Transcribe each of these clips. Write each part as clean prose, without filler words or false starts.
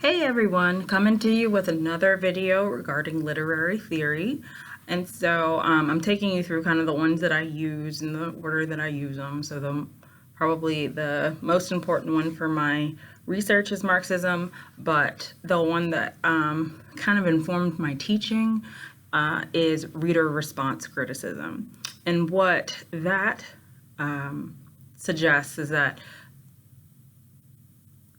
Hey everyone, coming to you with another video regarding literary theory. And so I'm taking you through kind of the ones that I use in the order that I use them. So probably the most important one for my research is Marxism, but the one that kind of informed my teaching is reader response criticism. And what that suggests is that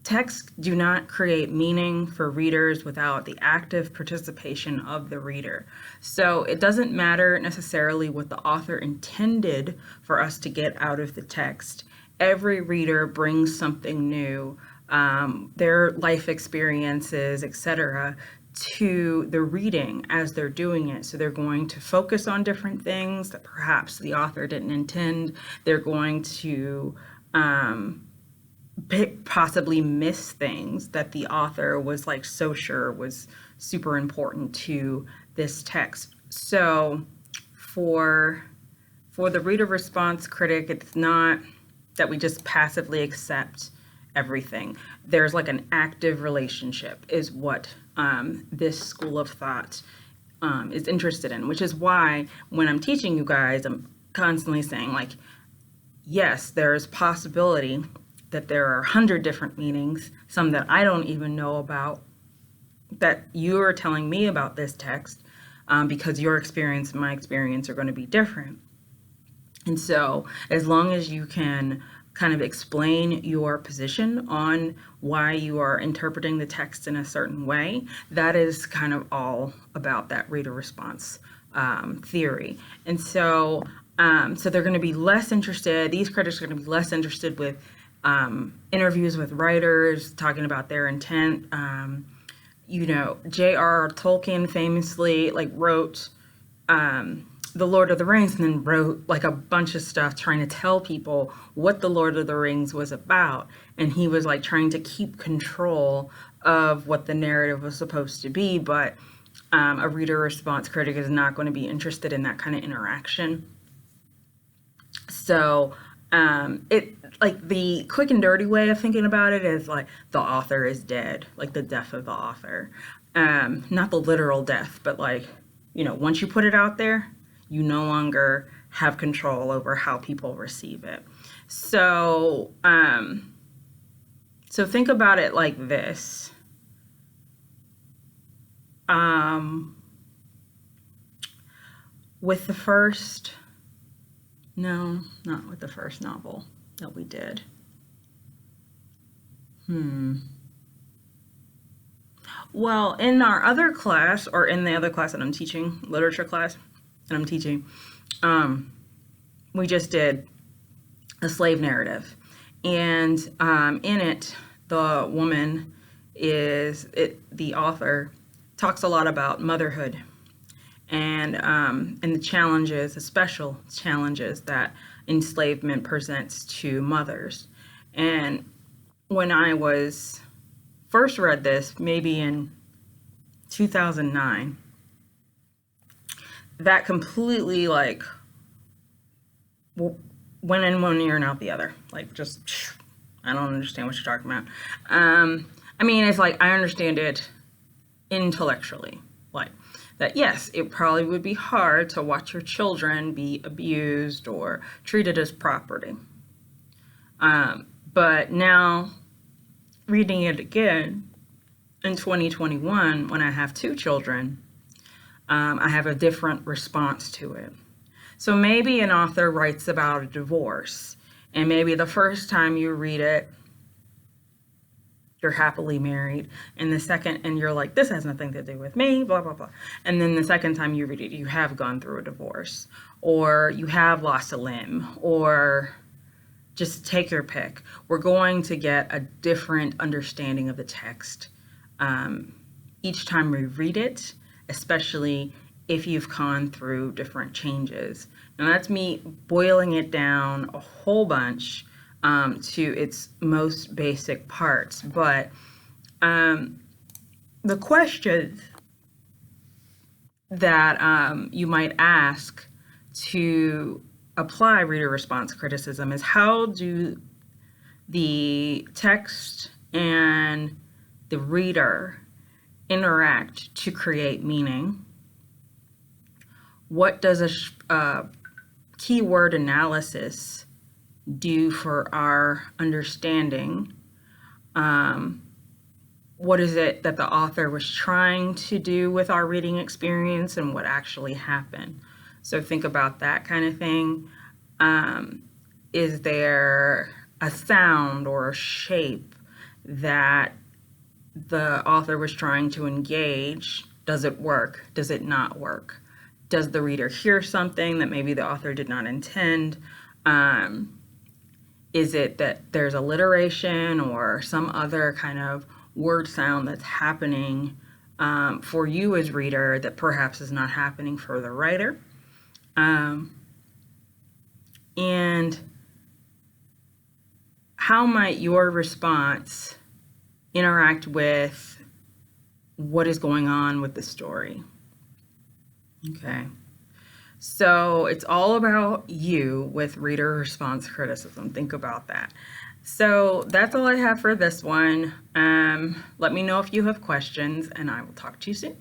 texts do not create meaning for readers without the active participation of the reader. So it doesn't matter necessarily what the author intended for us to get out of the text. Every reader brings something new, their life experiences, etc., to the reading as they're doing it. So they're going to focus on different things that perhaps the author didn't intend. They're going to possibly miss things that the author was like so sure was super important to this text. So for the reader response critic, it's not that we just passively accept everything. There's like an active relationship is what this school of thought is interested in, which is why when I'm teaching you guys, I'm constantly saying like, yes, there's possibility that there are 100 different meanings, some that I don't even know about, that you are telling me about this text, because your experience and my experience are going to be different. And so as long as you can kind of explain your position on why you are interpreting the text in a certain way, that is kind of all about that reader response theory. And so they're going to be less interested, these critics are going to be less interested with interviews with writers talking about their intent. J.R.R. Tolkien famously wrote The Lord of the Rings and then wrote like a bunch of stuff trying to tell people what The Lord of the Rings was about. And he was like trying to keep control of what the narrative was supposed to be. But a reader response critic is not going to be interested in that kind of interaction. So the quick and dirty way of thinking about it is like the author is dead, like the death of the author. Not the literal death, but once you put it out there, you no longer have control over how people receive it. So think about it like this. With the first, no, not with the first novel that we did. Well, in our other class, or in the other class that I'm teaching, literature class that I'm teaching, we just did a slave narrative. And in it, the woman the author talks a lot about motherhood and the challenges, the special challenges that enslavement presents to mothers. And when I was first read this, maybe in 2009, that completely went in one ear and out the other. I don't understand what you're talking about. It's like I understand it intellectually, that yes, it probably would be hard to watch your children be abused or treated as property. But now, reading it again in 2021, when I have 2 children, I have a different response to it. So maybe an author writes about a divorce, and maybe the first time you read it, you're happily married, and you're like, this has nothing to do with me, blah, blah, blah. And then the second time you read it, you have gone through a divorce, or you have lost a limb, or just take your pick. We're going to get a different understanding of the text each time we read it, especially if you've gone through different changes. And that's me boiling it down a whole bunch to its most basic parts. But the question that you might ask to apply reader response criticism is, how do the text and the reader interact to create meaning? What does a keyword analysis do for our understanding? What is it that the author was trying to do with our reading experience, and what actually happened? So think about that kind of thing. Is there a sound or a shape that the author was trying to engage? Does it work? Does it not work? Does the reader hear something that maybe the author did not intend? Is it that there's alliteration or some other kind of word sound that's happening for you as reader that perhaps is not happening for the writer? And how might your response interact with what is going on with the story? Okay. So it's all about you with reader response criticism. Think about that. So that's all I have for this one. Let me know if you have questions, and I will talk to you soon.